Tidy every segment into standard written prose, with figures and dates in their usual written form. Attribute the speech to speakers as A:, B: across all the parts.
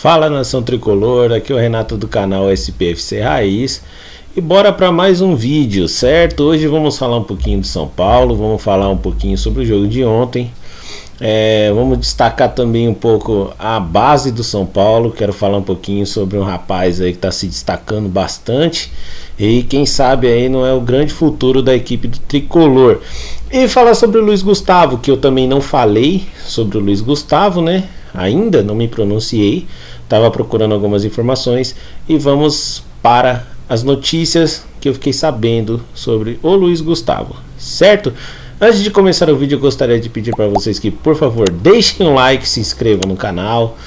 A: Fala, nação tricolor, aqui é o Renato do canal SPFC Raiz e bora para mais um vídeo, certo? Hoje vamos falar um pouquinho do São Paulo, vamos falar um pouquinho sobre o jogo de ontem, vamos destacar também um pouco a base do São Paulo. Quero falar um pouquinho sobre um rapaz aí que está se destacando bastante e quem sabe aí não é o grande futuro da equipe do tricolor. E falar sobre o Luiz Gustavo, que eu também não falei sobre o Luiz Gustavo, né? Ainda não me pronunciei, estava procurando algumas informações e vamos para as notícias que eu fiquei sabendo sobre o Luiz Gustavo, certo? Antes de começar o vídeo, eu gostaria de pedir para vocês que, por favor, deixem um like, se inscrevam no canal,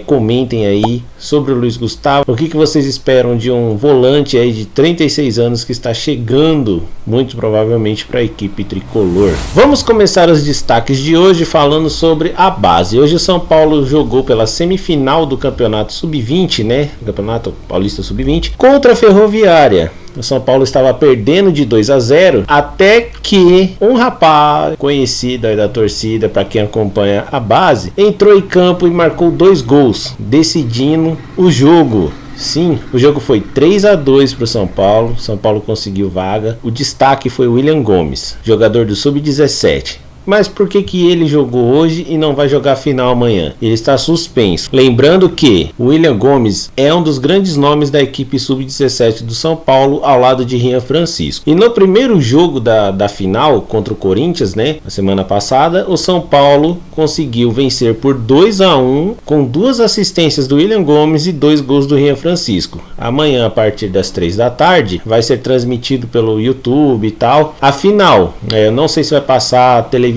A: comentem aí sobre o Luiz Gustavo. O que vocês esperam de um volante aí de 36 anos que está chegando muito provavelmente para a equipe tricolor? Vamos começar os destaques de hoje falando sobre a base. Hoje o São Paulo jogou pela semifinal do Campeonato Sub-20, né? Campeonato Paulista Sub-20 contra a Ferroviária. O São Paulo estava perdendo de 2-0 até que um rapaz conhecido aí da torcida, para quem acompanha a base, entrou em campo e marcou 2 gols, decidindo o jogo. Sim, o jogo foi 3-2 para o São Paulo. São Paulo conseguiu vaga. O destaque foi o William Gomes, jogador do Sub-17. Mas por que ele jogou hoje e não vai jogar a final amanhã? Ele está suspenso. Lembrando que o William Gomes é um dos grandes nomes da equipe Sub-17 do São Paulo, ao lado de Rian Francisco. E no primeiro jogo da final contra o Corinthians, né, na semana passada, o São Paulo conseguiu vencer por 2-1 com 2 assistências do William Gomes e 2 gols do Rian Francisco. Amanhã, a partir das 3 da tarde, vai ser transmitido pelo YouTube e tal. A final, eu não sei se vai passar televisionado,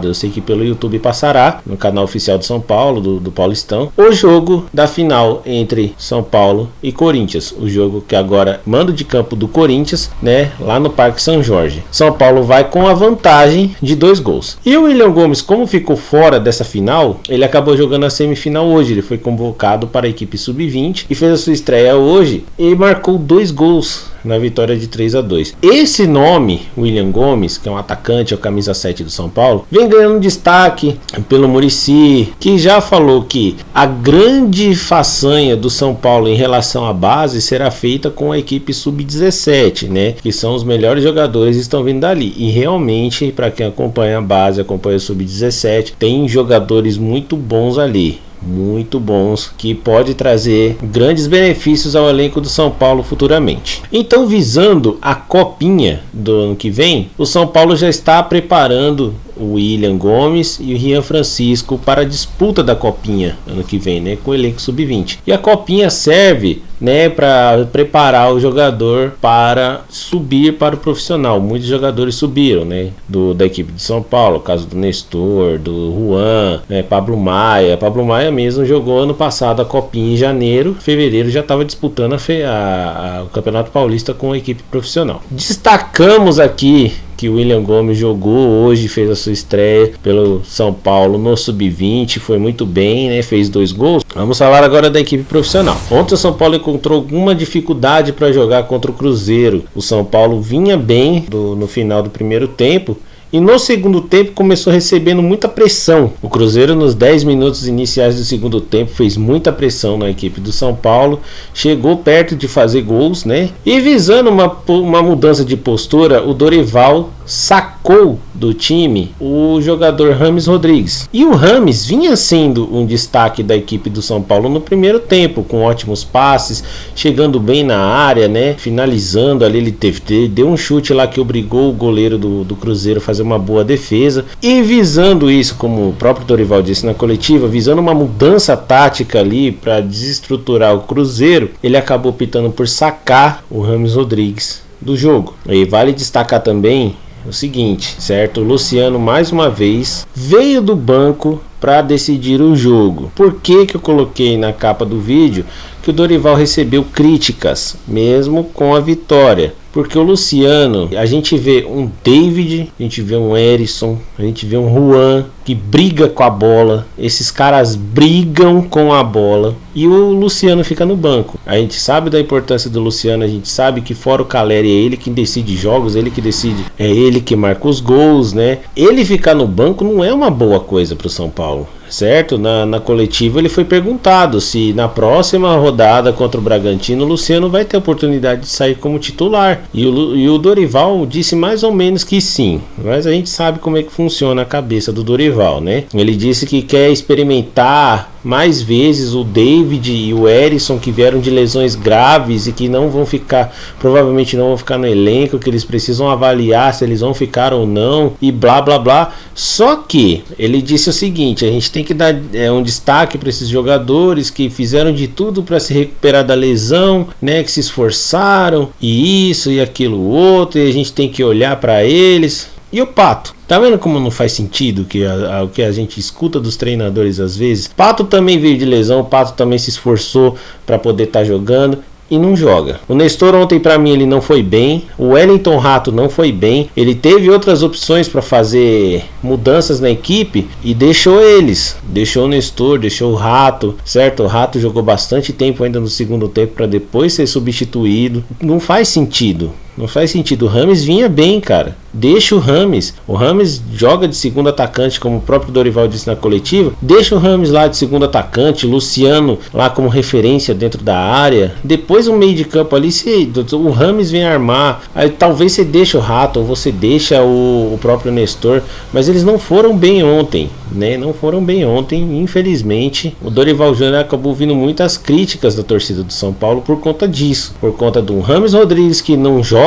A: eu sei que pelo YouTube passará, no canal oficial de São Paulo, do Paulistão, o jogo da final entre São Paulo e Corinthians. O jogo que agora mando de campo do Corinthians, né, lá no Parque São Jorge. São Paulo vai com a vantagem de 2 gols. E o William Gomes, como ficou fora dessa final, ele acabou jogando a semifinal hoje. Ele foi convocado para a equipe Sub-20 e fez a sua estreia hoje e marcou 2 gols na vitória de 3-2. Esse nome, William Gomes, que é um atacante, é o camisa 7 do São Paulo, vem ganhando destaque pelo Muricy, que já falou que a grande façanha do São Paulo em relação à base será feita com a equipe Sub-17, né? Que são os melhores jogadores que estão vindo dali. E realmente, para quem acompanha a base, acompanha o Sub-17, tem jogadores muito bons ali. Muito bons, que pode trazer grandes benefícios ao elenco do São Paulo futuramente. Então, visando a copinha do ano que vem, o São Paulo já está preparando o William Gomes e o Rian Francisco para a disputa da copinha ano que vem, né, com o elenco Sub-20. E a copinha serve, né, para preparar o jogador para subir para o profissional. Muitos jogadores subiram, né, da equipe de São Paulo, o caso do Nestor, do Juan, né, Pablo Maia mesmo jogou ano passado a copinha em janeiro. Fevereiro já estava disputando o Campeonato Paulista com a equipe profissional. Destacamos aqui que o William Gomes jogou hoje, fez a sua estreia pelo São Paulo no Sub-20, foi muito bem, né? Fez 2 gols. Vamos falar agora da equipe profissional. Ontem o São Paulo encontrou alguma dificuldade para jogar contra o Cruzeiro. O São Paulo vinha bem no final do primeiro tempo e no segundo tempo começou recebendo muita pressão. O Cruzeiro, nos 10 minutos iniciais do segundo tempo, fez muita pressão na equipe do São Paulo, chegou perto de fazer gols, né? E visando uma mudança de postura, o Dorival sacou do time o jogador Rames Rodrigues. E o Rames vinha sendo um destaque da equipe do São Paulo no primeiro tempo, com ótimos passes, chegando bem na área, né? Finalizando ali, ele deu um chute lá que obrigou o goleiro do Cruzeiro a fazer uma boa defesa. E visando isso, como o próprio Dorival disse na coletiva, visando uma mudança tática ali para desestruturar o Cruzeiro, ele acabou optando por sacar o Rames Rodrigues do jogo. E vale destacar também o seguinte, certo? O Luciano mais uma vez veio do banco para decidir o jogo. Por que eu coloquei na capa do vídeo que o Dorival recebeu críticas mesmo com a vitória? Porque o Luciano, a gente vê um David, a gente vê um Erisson, a gente vê um Juan que briga com a bola. Esses caras brigam com a bola e o Luciano fica no banco. A gente sabe da importância do Luciano, a gente sabe que fora o Caleri é ele que decide jogos, ele que decide, é ele que marca os gols, né? Ele ficar no banco não é uma boa coisa para o São Paulo. certo? Na coletiva ele foi perguntado se na próxima rodada contra o Bragantino o Luciano vai ter oportunidade de sair como titular, e o Dorival disse mais ou menos que sim, mas a gente sabe como é que funciona a cabeça do Dorival, né? Ele disse que quer experimentar mais vezes o David e o Erisson, que vieram de lesões graves e que não vão ficar, provavelmente não vão ficar no elenco, que eles precisam avaliar se eles vão ficar ou não, e blá blá blá. Só que ele disse o seguinte: a gente tem que dar um destaque para esses jogadores que fizeram de tudo para se recuperar da lesão, né, que se esforçaram, e isso e aquilo outro, e a gente tem que olhar para eles. E o Pato? Tá vendo como não faz sentido o que a gente escuta dos treinadores às vezes? Pato também veio de lesão, o Pato também se esforçou para poder estar jogando e não joga. O Nestor ontem para mim ele não foi bem, o Wellington Rato não foi bem, ele teve outras opções para fazer mudanças na equipe e deixou o Nestor, deixou o Rato, certo? O Rato jogou bastante tempo ainda no segundo tempo para depois ser substituído. Não faz sentido. Não faz sentido. O Rames vinha bem, cara. Deixa o Rames. O Rames joga de segundo atacante, como o próprio Dorival disse na coletiva. Deixa o Rames lá de segundo atacante. Luciano lá como referência dentro da área. Depois o meio de campo ali, o Rames vem armar. Aí talvez você deixe o Rato, ou você deixa o próprio Nestor. Mas eles não foram bem ontem, né? Não foram bem ontem, infelizmente. O Dorival Júnior acabou ouvindo muitas críticas da torcida do São Paulo por conta disso. Por conta do Rames Rodrigues, que não joga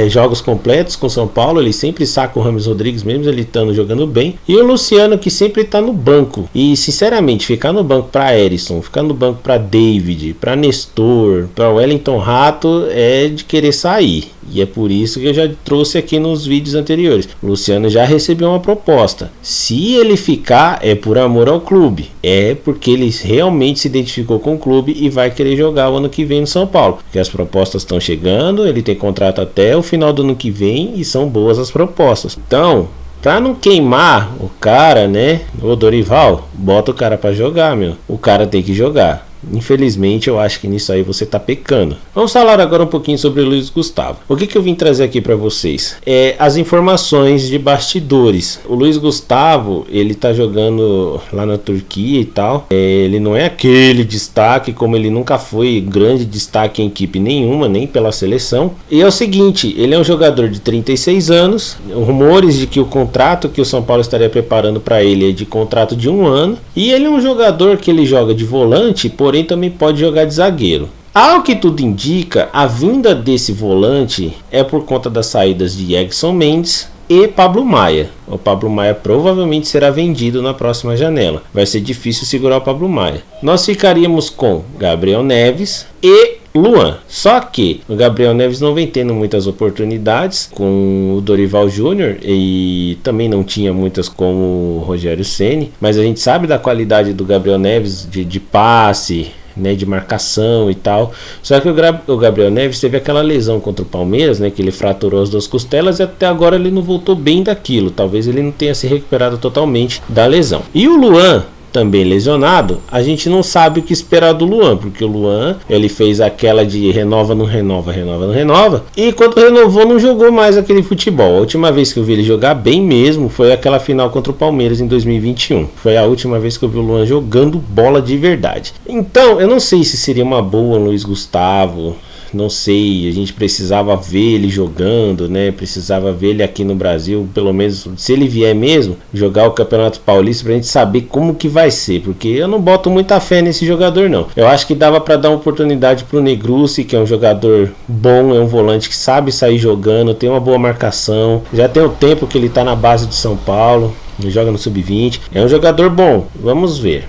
A: jogos completos com São Paulo, ele sempre saca o Rames Rodrigues mesmo ele estando jogando bem, e o Luciano, que sempre está no banco. E sinceramente, ficar no banco para Erisson, ficar no banco para David, para Nestor, para Wellington Rato é de querer sair. E é por isso que eu já trouxe aqui nos vídeos anteriores. O Luciano já recebeu uma proposta. Se ele ficar, é por amor ao clube. É porque ele realmente se identificou com o clube e vai querer jogar o ano que vem no São Paulo. Porque as propostas estão chegando, ele tem contrato até o final do ano que vem e são boas as propostas. Então, pra não queimar o cara, né? Ô Dorival, bota o cara pra jogar, meu. O cara tem que jogar. Infelizmente eu acho que nisso aí você tá pecando. Vamos falar agora um pouquinho sobre o Luiz Gustavo. O que eu vim trazer aqui para vocês é as informações de bastidores. O Luiz Gustavo, ele tá jogando lá na Turquia e tal. Ele não é aquele destaque, como ele nunca foi grande destaque em equipe nenhuma, nem pela seleção. E é o seguinte, ele é um jogador de 36 anos. Rumores de que o contrato que o São Paulo estaria preparando para ele é de contrato de 1 ano. E ele é um jogador que ele joga de volante, porém também pode jogar de zagueiro. Ao que tudo indica, a vinda desse volante é por conta das saídas de Egson Mendes e Pablo Maia. O Pablo Maia provavelmente será vendido na próxima janela. Vai ser difícil segurar o Pablo Maia. Nós ficaríamos com Gabriel Neves e Luan. Só que o Gabriel Neves não vem tendo muitas oportunidades com o Dorival Júnior e também não tinha muitas com o Rogério Ceni, mas a gente sabe da qualidade do Gabriel Neves de passe, né, de marcação e tal. Só que o Gabriel Neves teve aquela lesão contra o Palmeiras, né, que ele fraturou as 2 costelas e até agora ele não voltou bem daquilo. Talvez ele não tenha se recuperado totalmente da lesão. E o Luan, também lesionado, a gente não sabe o que esperar do Luan, porque o Luan, ele fez aquela de renova, não renova, renova, não renova, e quando renovou não jogou mais aquele futebol. A última vez que eu vi ele jogar bem mesmo foi aquela final contra o Palmeiras em 2021. Foi a última vez que eu vi o Luan jogando bola de verdade. Então, eu não sei se seria uma boa Luiz Gustavo. Não sei, a gente precisava ver ele jogando, né? Precisava ver ele aqui no Brasil, pelo menos, se ele vier mesmo, jogar o Campeonato Paulista pra gente saber como que vai ser, porque eu não boto muita fé nesse jogador não. Eu acho que dava pra dar uma oportunidade pro Negrucci, que é um jogador bom, é um volante que sabe sair jogando, tem uma boa marcação, já tem o tempo que ele tá na base do São Paulo. Ele joga no sub-20, é um jogador bom. Vamos ver.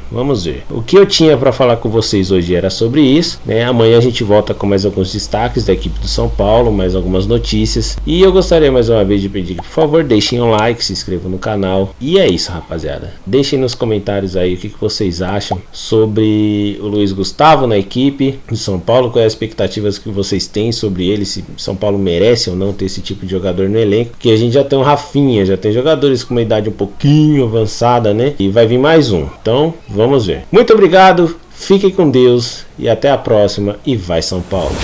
A: O que eu tinha para falar com vocês hoje era sobre isso, né? Amanhã a gente volta com mais alguns destaques da equipe do São Paulo, mais algumas notícias. E eu gostaria mais uma vez de pedir que, por favor, deixem um like, se inscrevam no canal. E é isso, rapaziada. Deixem nos comentários aí o que vocês acham sobre o Luiz Gustavo na equipe do São Paulo, quais as expectativas que vocês têm sobre ele, se São Paulo merece ou não ter esse tipo de jogador no elenco, porque a gente já tem um Rafinha, já tem jogadores com uma idade um pouquinho avançada, né? E vai vir mais um. Então, vamos ver. Muito obrigado, fiquem com Deus e até a próxima. E vai São Paulo!